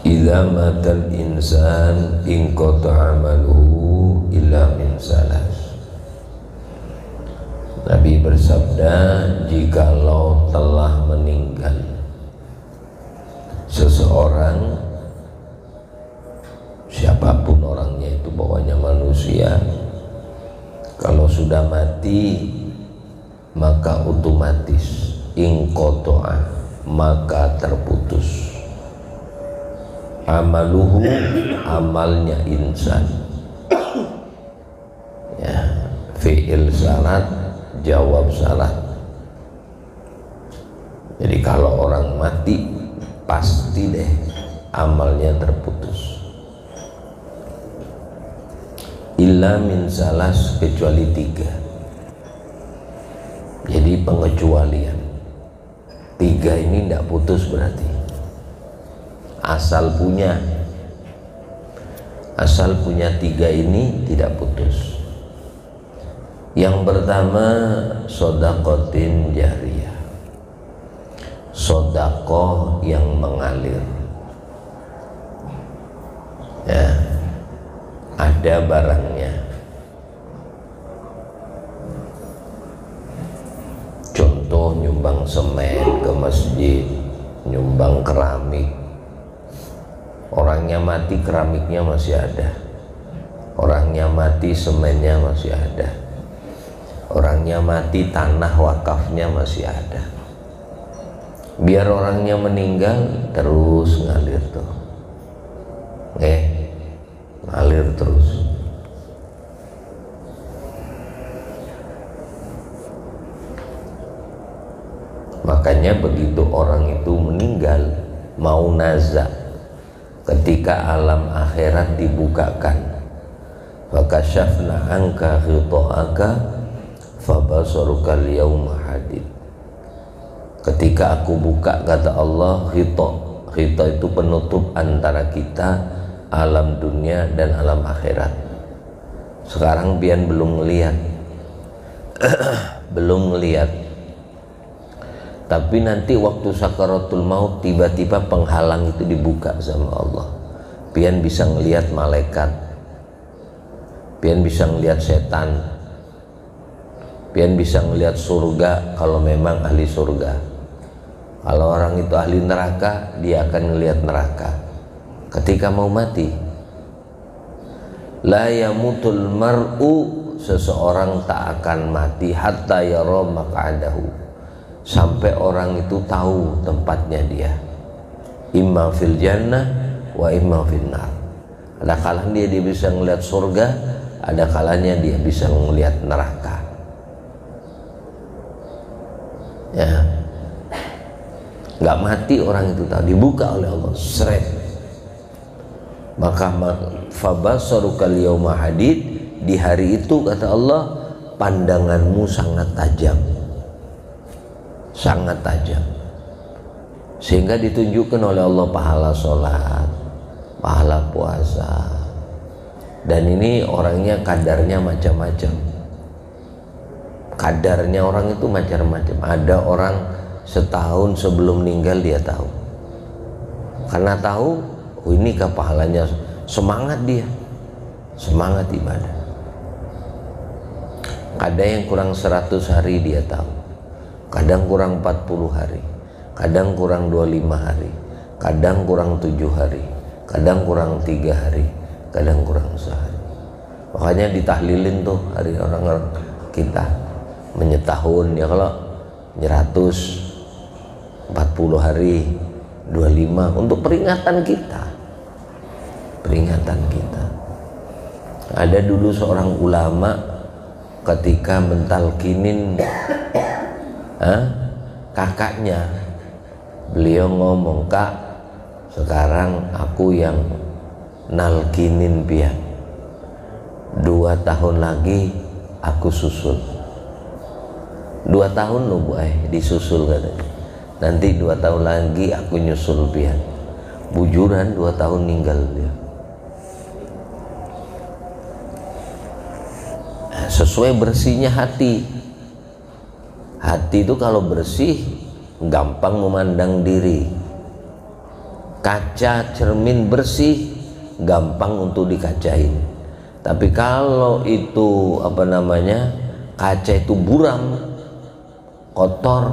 idza matal insan in qata'a amaluhu illa min salas. Nabi bersabda, jikalau telah meninggal seseorang, siapapun orangnya itu, bawahnya manusia, kalau sudah mati maka otomatis inqata'a, maka terputus amaluhu, amalnya insan. Ya, fi'il syarat, jawab syarat. Jadi kalau orang mati pasti deh amalnya terputus. Illa min salas, kecuali 3. Jadi pengecualian 3 ini tidak putus berarti. Asal punya 3 ini tidak putus. Yang pertama, shodaqatin jariyah, sedekah yang mengalir. Ya, ada barangnya, contoh nyumbang semen ke masjid, nyumbang keramik. Orangnya mati, keramiknya masih ada. Orangnya mati, semennya masih ada. Orangnya mati, tanah wakafnya masih ada. Biar orangnya meninggal terus ngalir tuh, ngalir terus. Makanya begitu orang itu meninggal, mau nazak, ketika alam akhirat dibukakan, fakashafna anka ghita'aka fabasaruka al-yawma hadid. Ketika aku buka, kata Allah, ghita itu penutup antara kita, alam dunia dan alam akhirat. Sekarang pian belum ngelihat belum ngelihat, tapi nanti waktu sakaratul maut tiba-tiba penghalang itu dibuka sama Allah. Pian bisa ngelihat malaikat, pian bisa ngelihat setan, pian bisa ngelihat surga kalau memang ahli surga. Kalau orang itu ahli neraka, dia akan ngelihat neraka ketika mau mati. La yamutul mar'u, seseorang tak akan mati hatta yara maq'adahu, sampai orang itu tahu tempatnya dia, imma fil jannah wa imma fil nar. Ada kalanya dia bisa ngelihat surga, ada kalanya dia bisa ngelihat neraka. Ya, nggak mati orang itu tahu, dibuka oleh Allah, seret. Maka fabasarukal yauma hadid, di hari itu kata Allah, pandanganmu sangat tajam, sangat tajam, sehingga ditunjukkan oleh Allah pahala sholat, pahala puasa. Dan ini orangnya kadarnya macam-macam. Kadarnya orang itu macam-macam. Ada orang setahun sebelum meninggal dia tahu, karena tahu, oh ini kah pahalanya, semangat dia, semangat ibadah. Ada yang kurang 100 hari dia tahu, kadang kurang 40 hari, kadang kurang 25 hari, kadang kurang 7 hari, kadang kurang 3 hari, kadang kurang sehari. Makanya ditahlilin tuh hari orang-orang kita menyetahun ya, kalau 100 40 hari, 25 untuk peringatan kita. Peringatan kita. Ada dulu seorang ulama ketika mentalkinin kakaknya, beliau ngomong, "Kak, sekarang aku yang nalkinin pian. 2 tahun lagi aku susul." 2 tahun loh Bu, disusul katanya. Nanti 2 tahun lagi aku nyusul pian. Bujuran 2 tahun ninggal dia. Sesuai bersihnya hati. Hati itu kalau bersih gampang memandang diri. Kaca cermin bersih gampang untuk dikacain. Tapi kalau itu kaca itu buram, kotor,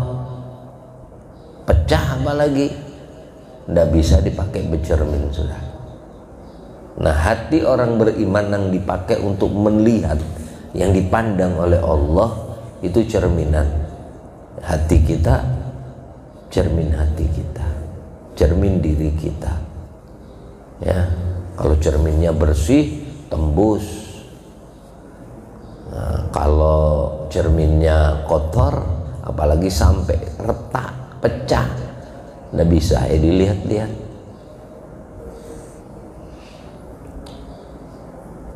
pecah apalagi, nggak bisa dipakai bercermin sudah. Nah, hati orang beriman yang dipakai untuk melihat, yang dipandang oleh Allah itu cerminan hati kita, cermin hati kita, cermin diri kita. Ya, kalau cerminnya bersih tembus. Nah, kalau cerminnya kotor, apalagi sampai retak, pecah, nggak bisa dilihat-lihat.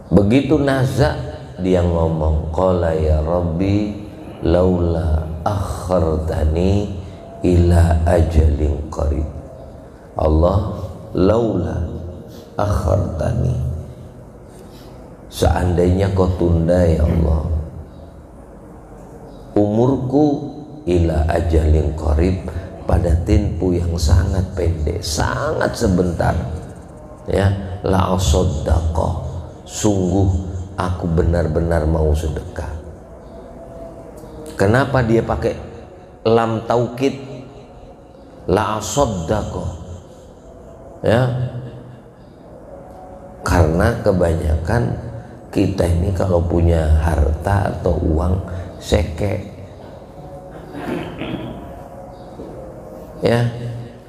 Begitu nazak dia ngomong, qala ya rabbi laula akhartani ila ajalin qarib. Allah, laula akhartani, seandainya kau tunda ya Allah umurku ila ajalin qarib, pada tempo yang sangat pendek, sangat sebentar, ya, la asaddaqah, sungguh aku benar-benar mau sedekah. Kenapa dia pakai lam taukid, la asaddaqah, ya, karena kebanyakan kita ini kalau punya harta atau uang seke, ya,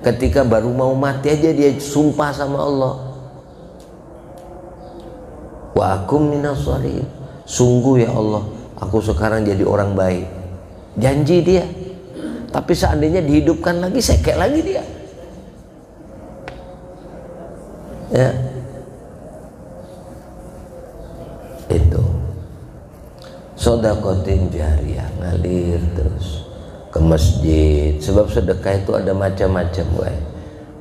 ketika baru mau mati aja dia sumpah sama Allah, wa akum minas sholihin, sungguh ya Allah aku sekarang jadi orang baik, janji dia. Tapi seandainya dihidupkan lagi, seke lagi dia, ya. Itu sedekatin jariyah, ngalir terus ke masjid. Sebab sedekah itu ada macam-macam,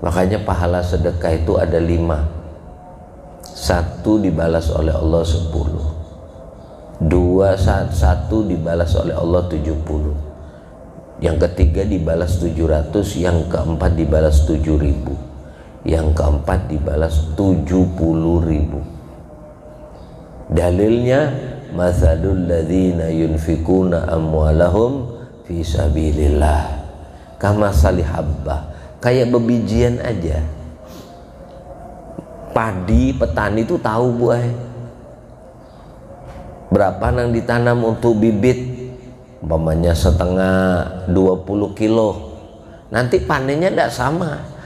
makanya pahala sedekah itu ada 5. 1 dibalas oleh Allah 10, 1 dibalas oleh Allah 70, yang ketiga dibalas 700, yang keempat dibalas 7.000, yang keempat dibalas 70.000. Dalilnya mathalul ladzina yunfikuna amwalahum fi sabilillah kamasali habbah, kayak bebijian aja. Padi petani itu tahu berapa yang ditanam untuk bibit, umpamanya setengah 20 kilo, nanti panennya tidak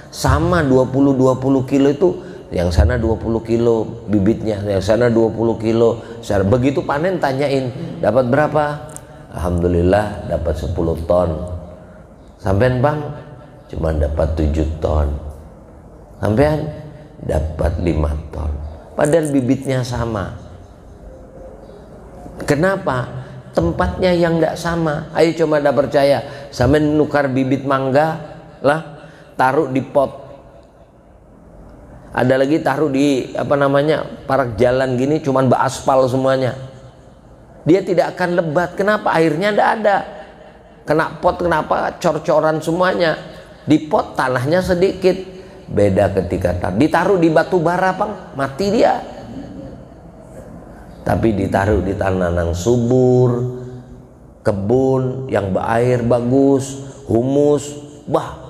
sama 20 kilo itu, yang sana 20 kilo bibitnya, yang sana 20 kilo. Begitu panen tanyain dapat berapa, alhamdulillah dapat 10 ton. Sampean bang cuma dapat 7 ton, sampean dapat 5 ton, padahal bibitnya sama. Kenapa? Tempatnya yang tidak sama. Ayo coba tidak percaya, sampean nukar bibit mangga lah, taruh di pot, ada lagi taruh di parak jalan gini, cuman beraspal semuanya, dia tidak akan lebat. Kenapa? Airnya tidak ada. Kena pot, kenapa? Cor-coran semuanya. Di pot tanahnya sedikit. Beda ketika ditaruh di batu bara, bang, mati dia. Tapi ditaruh di tanah yang subur, kebun yang berair bagus, humus,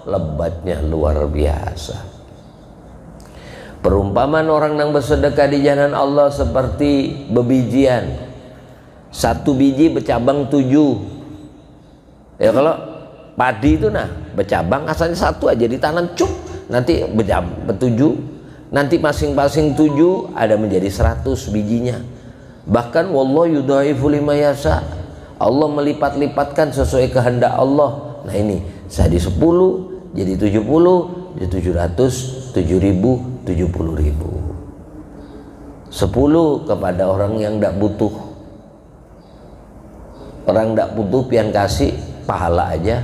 lebatnya luar biasa. Perumpamaan orang yang bersedekah di jalan Allah seperti bebijian. 1 biji bercabang 7. Ya, kalau padi itu bercabang asalnya 1 aja ditanam cuk, nanti bercabang 7, nanti masing-masing 7 ada menjadi 100 bijinya. Bahkan wallahu yudhaifu liman yasha, Allah melipat-lipatkan sesuai kehendak Allah. Nah ini saya di 10 jadi 70, jadi 700, 7.000, 70.000. 10 kepada orang yang tidak butuh. Orang tidak butuh pian kasih pahala aja.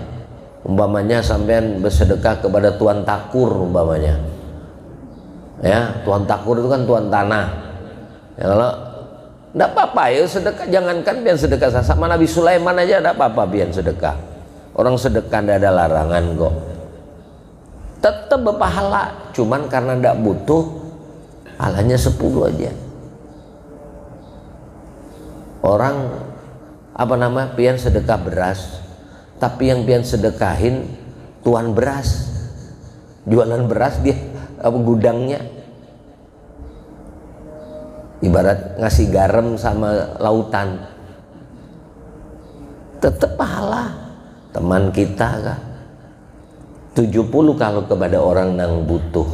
Umpamanya sampean bersedekah kepada tuan takur, umpamanya, ya, tuan takur itu kan tuan tanah. Ya, kalau tidak apa-apa ya sedekah, jangankan pian sedekah sama Nabi Sulaiman aja tidak apa-apa pian sedekah. Orang sedekah tidak ada larangan kok. tetap berpahala, cuman karena ndak butuh, pahalanya 10 aja. Orang pian sedekah beras, tapi yang pian sedekahin tuan beras, jualan beras dia gudangnya, ibarat ngasih garam sama lautan, tetap pahala. Teman kita kah 70 kalau kepada orang yang butuh.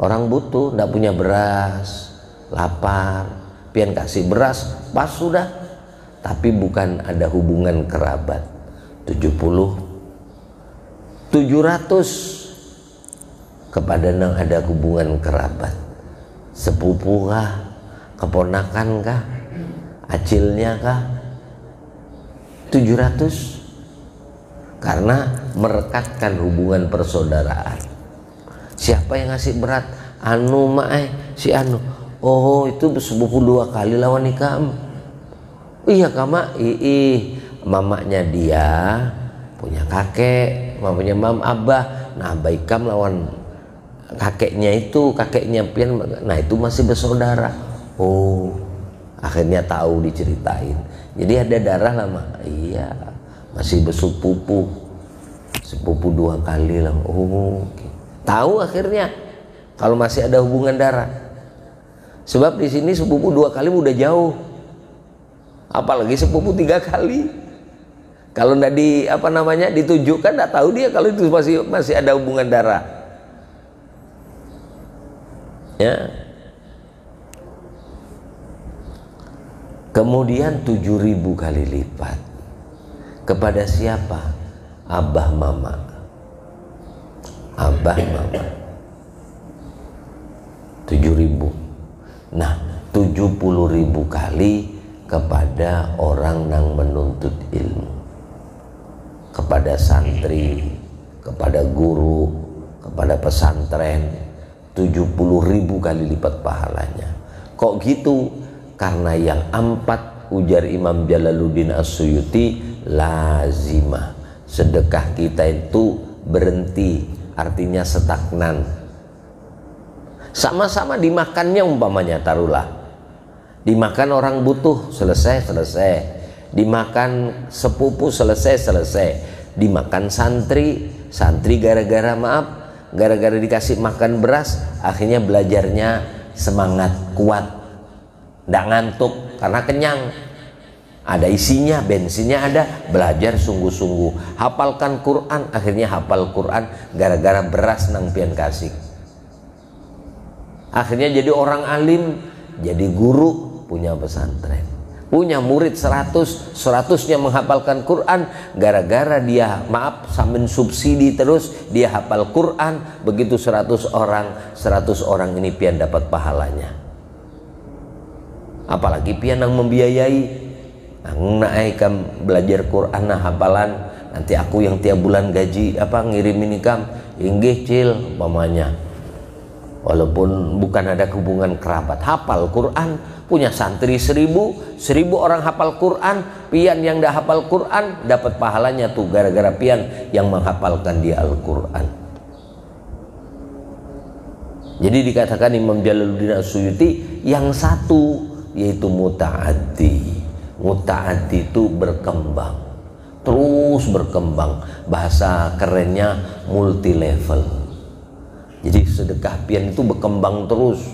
Orang butuh, ndak punya beras, lapar, pian kasih beras, pas sudah. Tapi bukan ada hubungan kerabat. 70, 700 kepada yang ada hubungan kerabat. Sepupu kah, keponakan kah, acilnya kah, 700. Karena merekatkan hubungan persaudaraan. Siapa yang ngasih berat? Anu si anu. Oh, itu sepupu 2 kali lawan ikam. Iya kama, mamanya dia punya kakek, mamanya abah. Nah, abah ikam lawan kakeknya itu, kakeknya pian. Nah, itu masih bersaudara. Oh, akhirnya tahu diceritain. Jadi ada darah lama. Iya, masih bersepupu, sepupu 2 kali lah. Oh, okay. Tahu akhirnya kalau masih ada hubungan darah. Sebab di sini sepupu 2 kali udah jauh, apalagi sepupu 3 kali. Kalau ndak ditunjukkan, ndak tahu dia kalau itu masih ada hubungan darah. Ya. Kemudian 7.000 kali lipat. Kepada siapa? Abah mama. Abah mama 7.000. Nah, 70.000 kali kepada orang yang menuntut ilmu, kepada santri, kepada guru, kepada pesantren. 70.000 kali lipat pahalanya. Kok gitu? Karena yang 4, ujar Imam Jalaluddin As-Suyuti, lazimah. Sedekah kita itu berhenti, artinya stagnan. Sama-sama dimakannya, umpamanya taruhlah dimakan orang butuh, selesai. Dimakan sepupu, selesai. Dimakan santri gara-gara dikasih makan beras, akhirnya belajarnya semangat, kuat, nggak ngantuk karena kenyang, ada isinya, bensinnya ada, belajar sungguh-sungguh, hafalkan Quran, akhirnya hafal Quran gara-gara beras nang pian kasih, akhirnya jadi orang alim, jadi guru, punya pesantren, punya murid 100-nya menghafalkan Quran gara-gara dia sambil subsidi terus dia hafal Quran, begitu 100 orang ini pian dapat pahalanya. Apalagi pian yang membiayai, naikkan belajar Quran, hafalan, nanti aku yang tiap bulan gaji ngirimin ikam, inggih cil umpamanya, walaupun bukan ada hubungan kerabat, hafal Quran, punya santri 1000 orang hafal Quran, pian yang dah hafal Quran dapat pahalanya tuh gara-gara pian yang menghafalkan dia Al-Quran. Jadi dikatakan Imam Jalaluddin As-Suyuti yang satu, yaitu muta'addi. Muta'addi itu berkembang, terus berkembang, bahasa kerennya multi level. Jadi sedekah pian itu berkembang terus.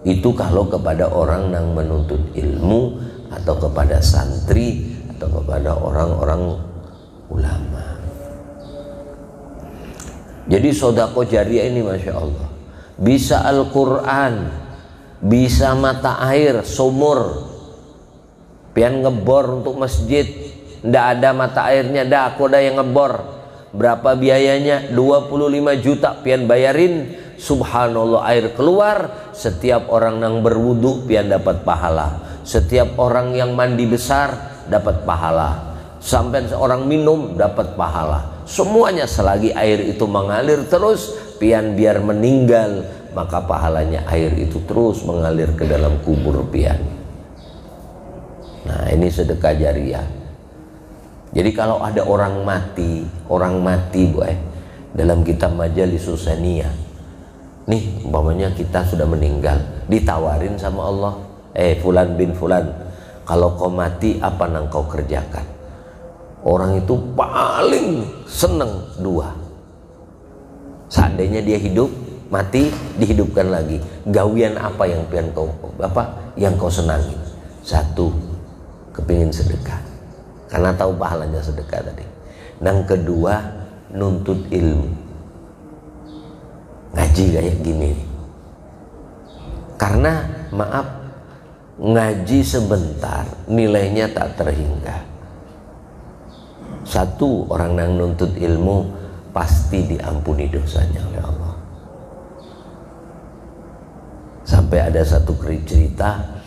Itu kalau kepada orang yang menuntut ilmu, atau kepada santri, atau kepada orang-orang ulama. Jadi sedekah jariah ini Masya Allah, bisa Al-Quran, bisa mata air, sumur, pian ngebor untuk masjid, ndak ada mata airnya, aku ada yang ngebor, berapa biayanya? 25 juta pian bayarin, subhanallah, air keluar, setiap orang yang berwudu pian dapat pahala, setiap orang yang mandi besar dapat pahala, sampai seorang minum dapat pahala, semuanya selagi air itu mengalir terus, pian biar meninggal, maka pahalanya air itu terus mengalir ke dalam kubur pian. Nah, ini sedekah jariah. Jadi kalau ada orang mati Bu, dalam kitab Majalis Susaniyah, nih umpamanya kita sudah meninggal, ditawarin sama Allah, fulan bin fulan, kalau kau mati apa yang kau kerjakan? Orang itu paling seneng dua. Seandainya dia hidup, mati, dihidupkan lagi. Gawian apa yang kau senangi? Satu, kepingin sedekah, karena tahu pahalanya sedekah tadi. Yang kedua, nuntut ilmu, ngaji kayak gini. Karena maaf, ngaji sebentar nilainya tak terhingga. Satu, orang yang nuntut ilmu pasti diampuni dosanya oleh Allah. Sampai ada satu cerita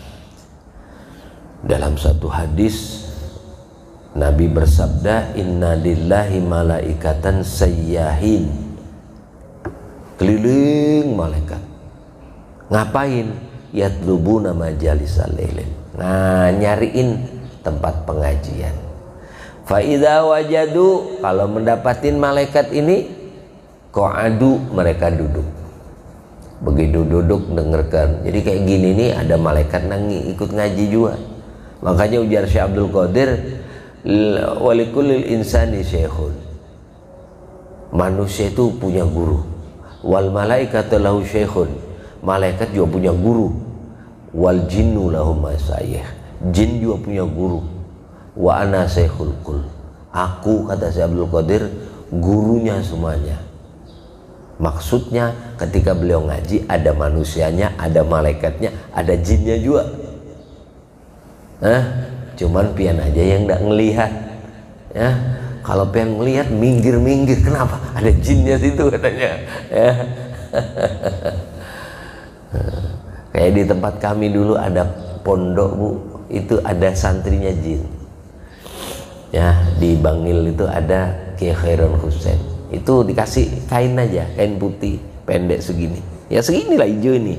dalam satu hadis, Nabi bersabda, inna lillahi malaikatan sayyahin, keliling malaikat. Ngapain? Yatlubuna majalisal lailin, nyariin tempat pengajian. Fa'idha wajadu, kalau mendapatin malaikat ini, qa'adu, mereka duduk. Begitu duduk dengarkan. Jadi kayak gini nih, ada malaikat nangi ikut ngaji juga. Makanya ujar Syekh Abdul Qadir, walikulil insani syekhun, manusia itu punya guru. Wal malaikatu lahu syekhun, malaikat juga punya guru. Wal jinnu lahum masyayikh, jin juga punya guru. Wa ana syekhul kul, aku, kata Syekh Abdul Qadir, gurunya semuanya. Maksudnya ketika beliau ngaji, ada manusianya, ada malaikatnya, ada jinnya juga. Cuman pian aja yang nggak ngelihat. Ya, kalau pian ngelihat minggir-minggir, kenapa? Ada jinnya situ katanya. Ya. Kayak di tempat kami dulu ada pondok Bu, itu ada santrinya jin. Ya, di Bangil itu ada Kiai Khairul Husain. Itu dikasih kain aja, kain putih pendek segini. Ya seginilah hijau ini.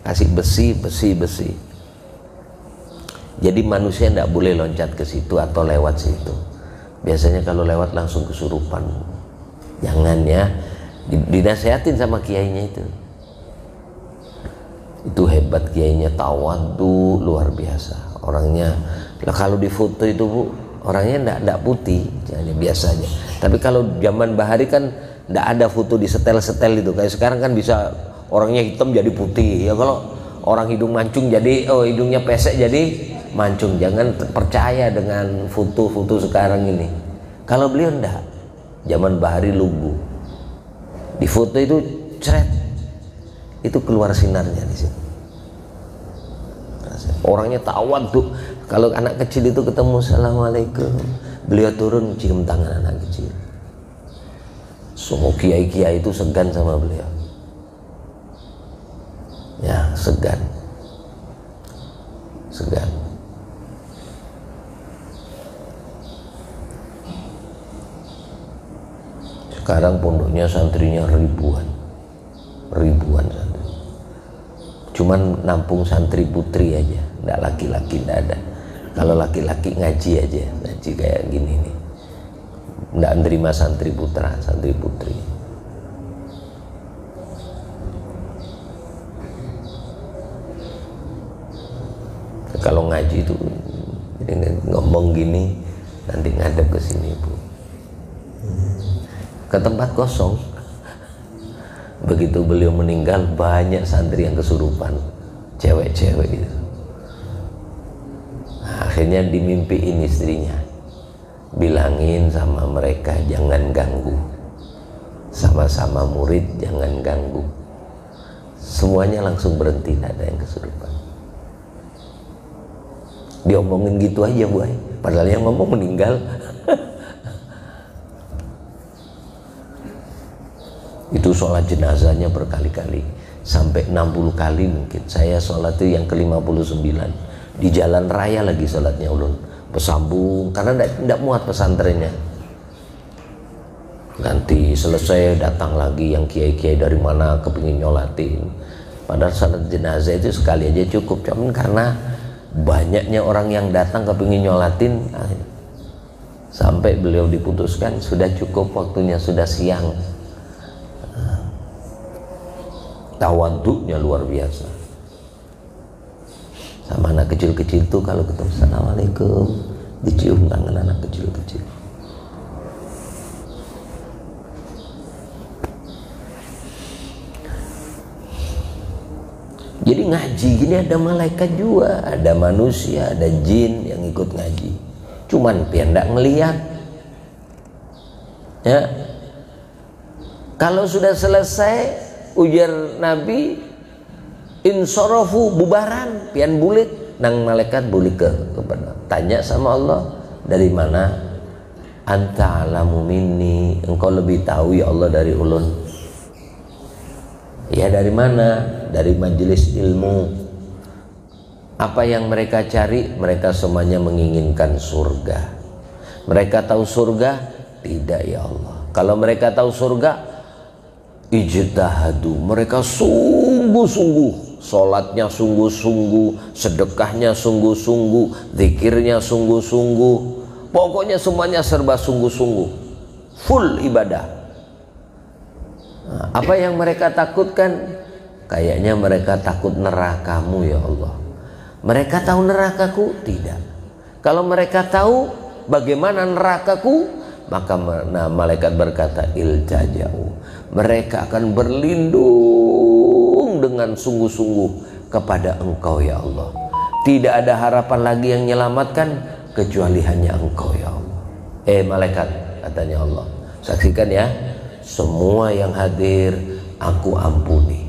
Kasih besi. Jadi manusia tidak boleh loncat ke situ atau lewat situ. Biasanya kalau lewat langsung kesurupan. Jangan ya. Dinasehatin sama kiainya itu. Itu hebat kiainya, tawadu luar biasa. Orangnya, kalau di foto itu Bu, orangnya enggak putih, jadi biasa aja. Tapi kalau zaman Bahari kan enggak ada foto di setel-setel itu. Kayak sekarang kan bisa orangnya hitam jadi putih. Ya kalau orang hidung mancung jadi, hidungnya pesek jadi mancung. Jangan percaya dengan foto-foto sekarang ini. Kalau beliau enggak, zaman Bahari lugu. Di foto itu ceret, itu keluar sinarnya di situ. Orangnya tawadu. Kalau anak kecil itu ketemu assalamualaikum, beliau turun cium tangan anak kecil. Semua kiai-kiai itu segan sama beliau. Ya, segan. Sekarang pondoknya santrinya ribuan santri. Cuman nampung santri putri aja, enggak laki-laki enggak ada. Kalau laki-laki ngaji aja, ngaji kayak gini nih. Enggak nerima santri putra, santri putri. Kalau ngaji itu ngomong gini, nanti ngadep ke sini Bu. Ke tempat kosong. Begitu beliau meninggal, banyak santri yang kesurupan, cewek-cewek gitu. Akhirnya dimimpiin istrinya, bilangin sama mereka jangan ganggu, sama-sama murid jangan ganggu. Semuanya langsung berhenti, tidak ada yang kesurupan. Diomongin gitu aja Bu, padahal yang ngomong meninggal. Itu sholat jenazahnya berkali-kali, sampai 60 kali mungkin. Saya sholat itu yang ke-59 di jalan raya lagi sholatnya ulun, pesambung, karena tidak muat pesantrennya. Ganti selesai datang lagi yang kiai-kiai dari mana kepingin nyolatin. Padahal sholat jenazah itu sekali aja cukup, cuman karena banyaknya orang yang datang kepingin nyolatin, Sampai beliau diputuskan sudah cukup waktunya, sudah siang. Tawaduknya luar biasa. Sama anak kecil-kecil tuh kalau ketemu assalamualaikum, dicium tangan anak kecil-kecil. Jadi ngaji gini ada malaikat juga, ada manusia, ada jin yang ikut ngaji. Cuman pian ndak ngelihat. Ya. Kalau sudah selesai ujar Nabi, insorofu bubaran, pian bulik, nang malaikat bulik kepada tanya sama Allah, dari mana? Anta alamu minni, engkau lebih tahu ya Allah dari ulun. Ya dari mana? Dari majelis ilmu. Apa yang mereka cari? Mereka semuanya menginginkan surga. Mereka tahu surga? Tidak ya Allah. Kalau mereka tahu surga, ijtihadu, mereka sungguh-sungguh, sholatnya sungguh-sungguh, sedekahnya sungguh-sungguh, zikirnya sungguh-sungguh, pokoknya semuanya serba sungguh-sungguh, full ibadah. Nah, apa yang mereka takutkan? Kayaknya mereka takut nerakamu ya Allah. Mereka tahu nerakaku? Tidak. Kalau mereka tahu bagaimana nerakaku, maka malaikat berkata ilja'u, mereka akan berlindung dengan sungguh-sungguh kepada engkau ya Allah. Tidak ada harapan lagi yang menyelamatkan kecuali hanya engkau ya Allah. Malaikat, katanya Allah, saksikan ya, semua yang hadir aku ampuni.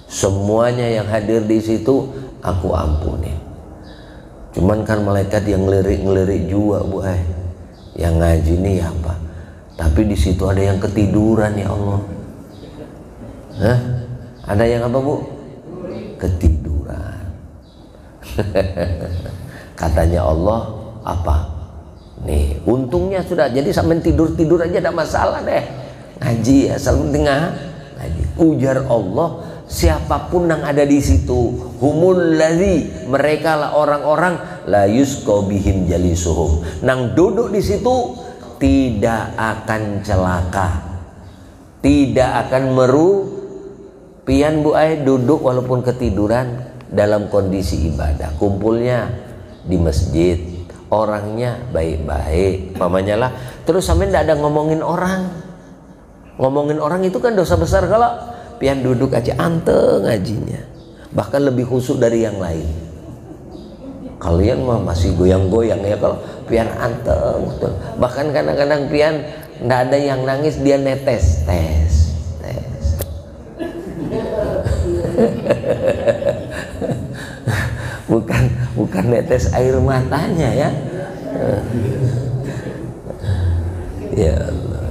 Semuanya yang hadir di situ aku ampuni. Cuman kan malaikat yang ngelirik-ngelirik juga Bu. Yang ngaji ini apa? Tapi di situ ada yang ketiduran ya Allah. Hah? Ada yang apa Bu? Ketiduran. Katanya Allah apa? Nih, untungnya sudah jadi sampai tidur-tidur aja ada masalah deh. Ngaji asal penting ngaji. Ujar Allah, siapapun yang ada di situ, humul ladzi, mereka lah orang-orang la yusqa bihim jalisuhum, nang duduk di situ tidak akan celaka, tidak akan pian Bu duduk walaupun ketiduran dalam kondisi ibadah, kumpulnya di masjid, orangnya baik-baik, mamanya lah. Terus sampai ndak ada ngomongin orang. Ngomongin orang itu kan dosa besar. Kalau pian duduk aja anteng ngajinya, bahkan lebih khusyuk dari yang lain. Kalian mah masih goyang-goyang ya kalau pian anteng betul. Bahkan kadang-kadang pian ndak ada yang nangis, dia netes tes. bukan netes air matanya ya. Ya Allah.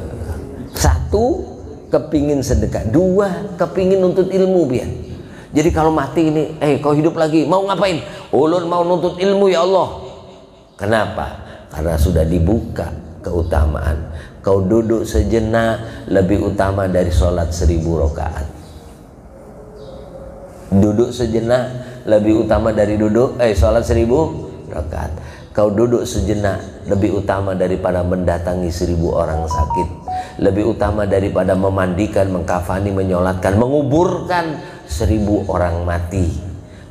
Satu, kepingin sedekah. Dua, kepingin nuntut ilmu pian. Jadi kalau mati ini, kau hidup lagi, mau ngapain? Ulun mau nuntut ilmu ya Allah. Kenapa? Karena sudah dibuka keutamaan. Kau duduk sejenak lebih utama dari sholat 1000 rakaat. Duduk sejenak lebih utama dari sholat 1000 rakaat. Kau duduk sejenak lebih utama daripada mendatangi 1000 orang sakit. Lebih utama daripada memandikan, mengkafani, menyolatkan, menguburkan 1000 orang mati.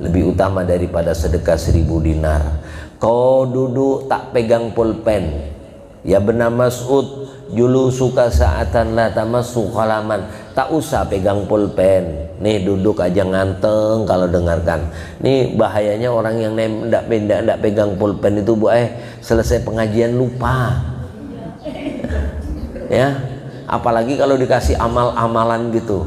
Lebih utama daripada sedekah 1000 dinar. Kau duduk tak pegang pulpen. Ya benar Mas'ud, julu suka saatan la tamassu khalaman. Tak usah pegang pulpen. Nih duduk aja nganteng kalau dengarkan. Nih bahayanya orang yang ndak pegang pulpen itu Bu, selesai pengajian lupa. Ya, apalagi kalau dikasih amal-amalan gitu.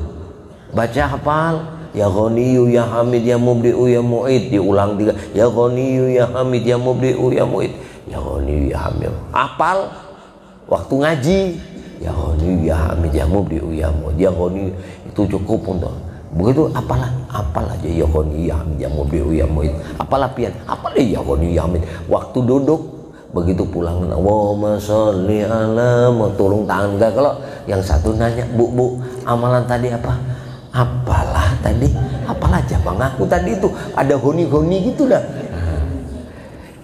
Baca hafal, ya Ghaniyu ya Hamid ya Mubdi'u ya Mu'id, diulang 3. Ya Ghaniyu ya Hamid ya Mubdi'u ya Mu'id. Ya Ghaniyu ya Hamid. Hafal waktu ngaji. Ya Ghaniyu ya Hamid ya Mubdi'u ya Mu'id. Ya Ghaniyu itu cukup untuk. Begitu apal aja ya Ghaniyu ya Hamid ya Mubdi'u ya Mu'id. Apalah pian, apal ya Ghaniyu ya Hamid. Waktu duduk, begitu pulang, Allahumma sholli ala, mau turun tangan enggak? Kalau yang satu nanya, Bu, amalan tadi apa? Apalah tadi? Apalah jabang aku tadi itu ada honi-honi gitu dah.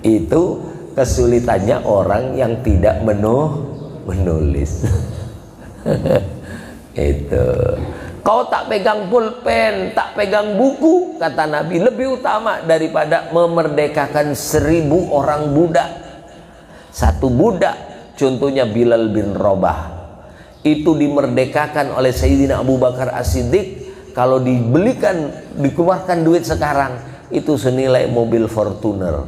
Itu kesulitannya orang yang tidak menulis. Itu. Kau tak pegang pulpen, tak pegang buku, kata Nabi, lebih utama daripada memerdekakan 1000 orang budak. Satu budak, contohnya Bilal bin Rabah, itu dimerdekakan oleh Sayyidina Abu Bakar As-Siddiq. Kalau dikeluarkan duit sekarang, itu senilai mobil Fortuner.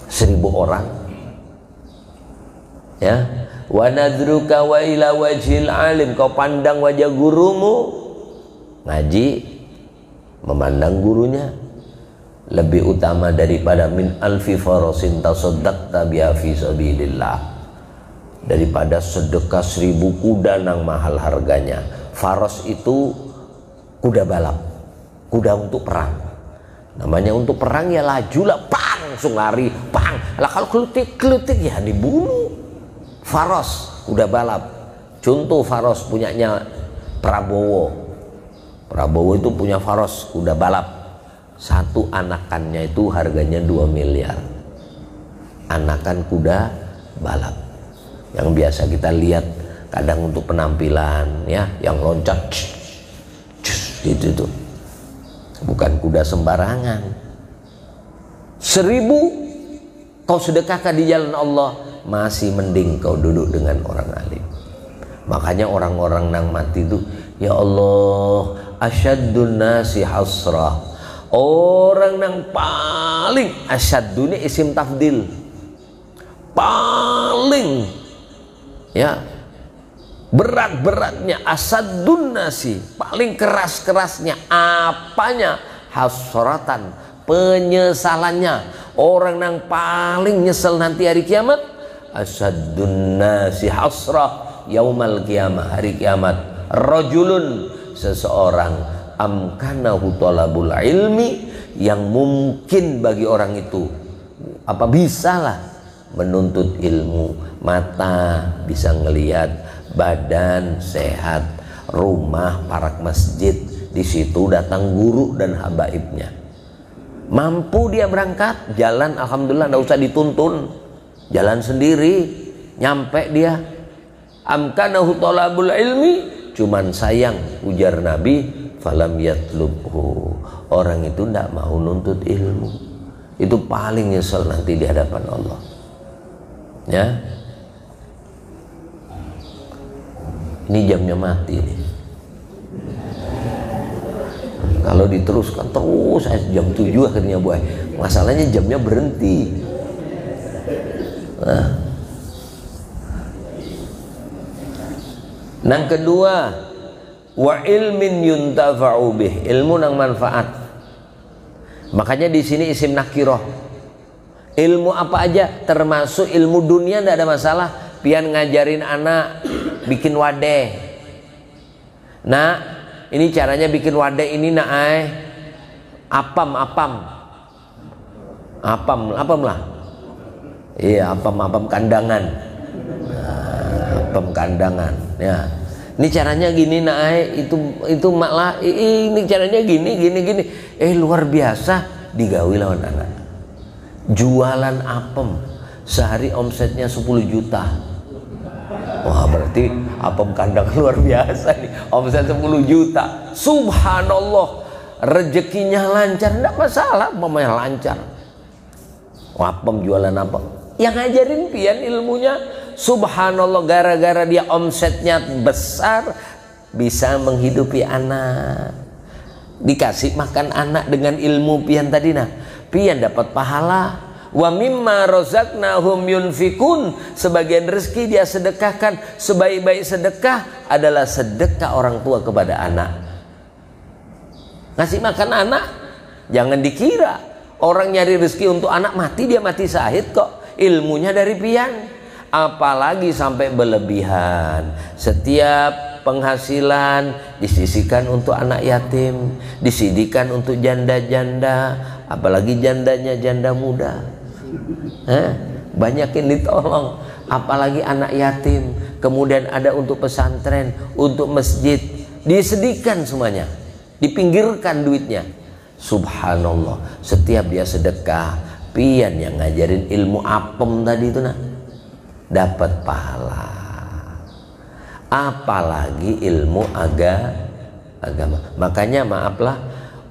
1000 orang. Ya. Wa nadruka wa ila wajhil alim, kau pandang wajah gurumu, ngaji, memandang gurunya, lebih utama daripada min alfi farasin tasaddaqta biha fi sabilillah, daripada sedekah 1000 kuda nang mahal harganya. Faros itu kuda balap, kuda untuk perang. Namanya untuk perang ya laju lah, pang, langsung lari, pang. Lah kalau kelutik ya dibunuh. Faros, kuda balap. Contoh Faros punyanya Prabowo. Prabowo itu punya Faros, kuda balap. Satu anakannya itu harganya 2 miliar. Anakan kuda balap. Yang biasa kita lihat kadang untuk penampilan, ya, yang loncat, gitu tuh. Bukan kuda sembarangan. 1000 kau sedekahkan di jalan Allah, masih mending kau duduk dengan orang alim. Makanya orang-orang nang mati itu, ya Allah, asyaddun nasi hasrah. Orang nang paling asyaddu ini isim tafdil. Paling ya berat-beratnya, asaddun nasi, paling keras-kerasnya, apanya? Hasratan, penyesalannya. Orang yang paling nyesel nanti hari kiamat, asaddun nasi hasrah yaumal kiamah, hari kiamat, rajulun, seseorang, amkanahu talabul ilmi, yang mungkin bagi orang itu apa bisalah menuntut ilmu, mata bisa ngelihat, badan sehat, rumah parak masjid, di situ datang guru dan habaibnya. Mampu dia berangkat, jalan alhamdulillah, nggak usah dituntun, jalan sendiri, nyampe dia. Amkanahu talabul ilmi, cuman sayang, ujar Nabi, falam yatlubhu, orang itu tidak mau nuntut ilmu. Itu paling nyesel nanti di hadapan Allah. Ya, ini jamnya mati nih. Kalau diteruskan terus jam 7 akhirnya buah. Masalahnya jamnya berhenti. Nah, yang kedua, wa ilmin yuntafa'u bih, ilmu nang manfaat. Makanya di sini isim nakirah. Ilmu apa aja, termasuk ilmu dunia, tidak ada masalah. Pian ngajarin anak bikin wadeh. Nah, ini caranya bikin wadeh ini, nak apam lah. Iya, apam kandangan. Apam kandangan. Ya. Ini caranya gini, nak itu maklah. Ini caranya gini. Luar biasa digawi lawan anak. Jualan apem sehari omsetnya 10 juta. Wah, berarti apem kandang luar biasa nih, omset 10 juta. Subhanallah, rezekinya lancar, enggak masalah, mamanya lancar. Apem jualan apa? Yang ngajarin pian ilmunya. Subhanallah, gara-gara dia omsetnya besar, bisa menghidupi anak. Dikasih makan anak dengan ilmu pian tadi, nah, pian dapat pahala. Wa mimma razaqnahum yunfikun, sebagian rezeki dia sedekahkan. Sebaik-baik sedekah adalah sedekah orang tua kepada anak. Ngasih makan anak, jangan dikira orang nyari rezeki untuk anak mati, dia mati syahid kok. Ilmunya dari pian. Apalagi sampai berlebihan. Setiap penghasilan disisihkan untuk anak yatim, disediakan untuk janda-janda, apalagi jandanya janda muda. Banyakin ditolong, apalagi anak yatim. Kemudian ada untuk pesantren, untuk masjid, disediakan semuanya, dipinggirkan duitnya. Subhanallah, setiap dia sedekah pian yang ngajarin ilmu apem tadi itu nah dapat pahala, apalagi ilmu agama. Makanya maaflah,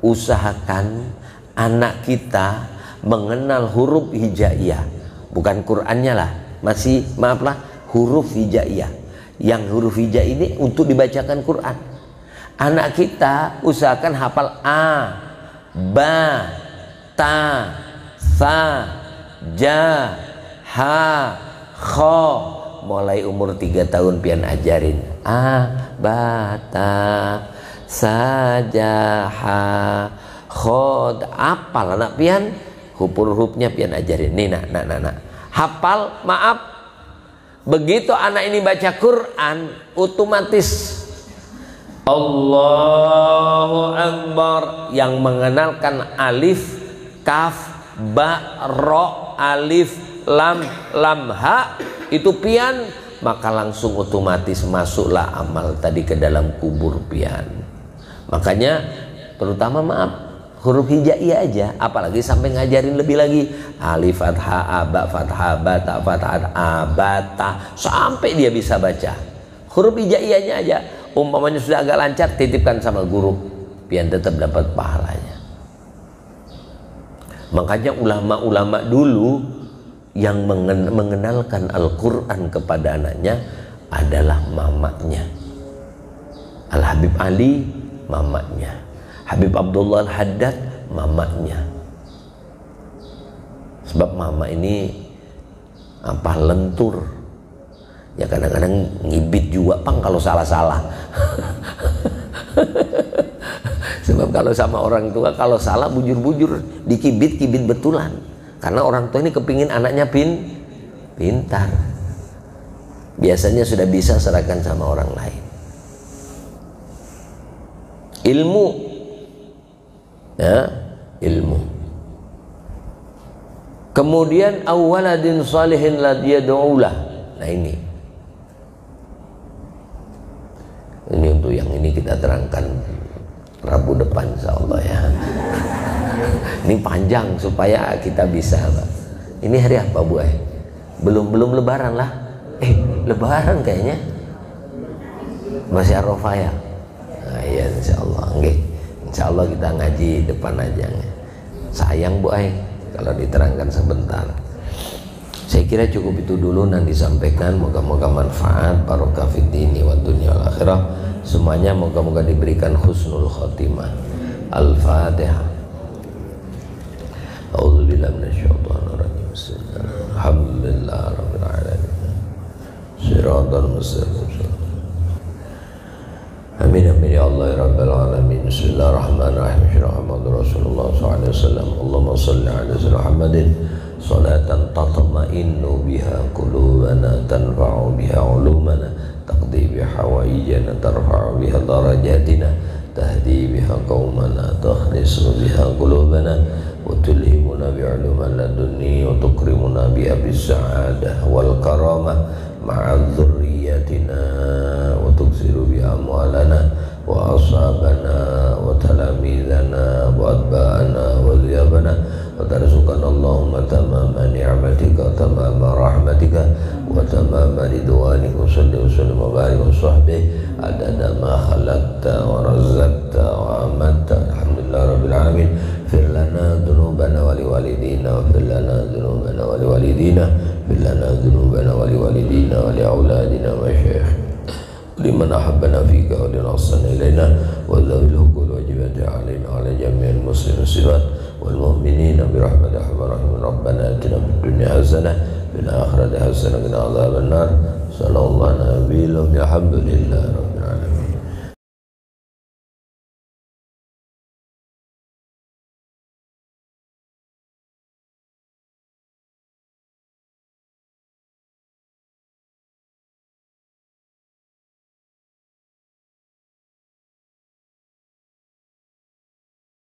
usahakan anak kita mengenal huruf hijaiyah, bukan Qur'annya lah, masih maaflah huruf hijaiyah. Yang huruf hijaiyah ini untuk dibacakan Qur'an. Anak kita usahakan hafal a, ba, ta, sa, ja, ha, kho. Mulai umur 3 tahun pian ajarin a, ba, ta, sa, ja, ha, khod. Apal anak pian huruf-hurufnya pian ajarin. Nih nak hafal. Maaf, begitu anak ini baca Quran otomatis Allahu Akbar yang mengenalkan alif, kaf, ba, ro, alif, lam, ha itu pian, maka langsung otomatis masuklah amal tadi ke dalam kubur pian. Makanya terutama maaf huruf hijaiyah aja, apalagi sampai ngajarin lebih lagi alif fathah, ba fathah, ba ta fathah, abata, sampai dia bisa baca huruf hijaiyahnya aja. Umpamanya sudah agak lancar, titipkan sama guru, pian tetap dapat pahalanya. Makanya ulama-ulama dulu yang mengenalkan Al-Quran kepada anaknya adalah mamanya. Al-Habib Ali mamanya, Habib Abdullah Al-Haddad mamanya. Sebab mama ini apa lentur ya, kadang-kadang ngibit juga pang kalau salah-salah. Sebab kalau sama orang tua kalau salah bujur-bujur dikibit-kibit betulan, karena orang tua ini kepingin anaknya pintar. Biasanya sudah bisa serahkan sama orang lain. Ilmu ya, ilmu. Kemudian awaladin salihin la yad'ulah. Nah ini untuk yang ini kita terangkan Rabu depan insyaallah ya. Ini panjang supaya kita bisa, Pak. Ini hari apa, Bu? Belum lebaran lah. Lebaran kayaknya. Masih Arafah ya. Nah, iya insyaallah. Nggih. Insyaallah kita ngaji depan aja. Sayang, Bu, kalau diterangkan sebentar. Saya kira cukup itu dulu nanti disampaikan, moga-moga manfaat, barokah fid dini wa dunya wal akhirah. Semuanya moga-moga diberikan husnul khotimah. Al-Fatihah. A'udzubillahi minasyaitonir rajim. Alhamdulillah rabbil alamin. Shiratal mustaqim. Amin amin ya Allah ya rabbal alamin. Bismillahirrahmanirrahim. Muhammadur Rasulullah sallallahu alaihi wasallam. Allahumma shalli ala sayyidina Muhammadin salatan tatma'innu biha qulubana, tanfa'u biha ulumana, taqdi biha hawaijana, tarfa'u biha darajatina, tahdi biha qaumana, takhlisu biha qulubana, wa tulhimuna bi'uluman ladunni, wa tukrimuna biha bis-sa'adah wal karamah ma'a dhurriyyatina, wa tuksiru biha amwalana wa ashabana wa talamidana wa atba'ana wa ziyabana, wa tarzuqana Allahumma tamama ni'matika, tamama rahmatika, wa tamama ridwanika. Salli wa sallim wa barik wa sahbihi adada ma khalaqta wa razaqta wa amatta. Alhamdulillah rabbil alamin. Fir lana dhunubana wa liwalidina, wa fir lana dhunubana wa liwalidina, fir lana dhunubana wa liwalidina wa liauladina wa syekh liman ahabbana fika wa linasana ilayna wa dhawil hukul wajibati alaina ala jami'il muslimin sibat wal mu'minina birahmatika rahman rabbana atina fid dunya hasanah fil akhirati hasanah wa qina adzaban nar. Sallallahu alaihi wa sallam. Alhamdulillah.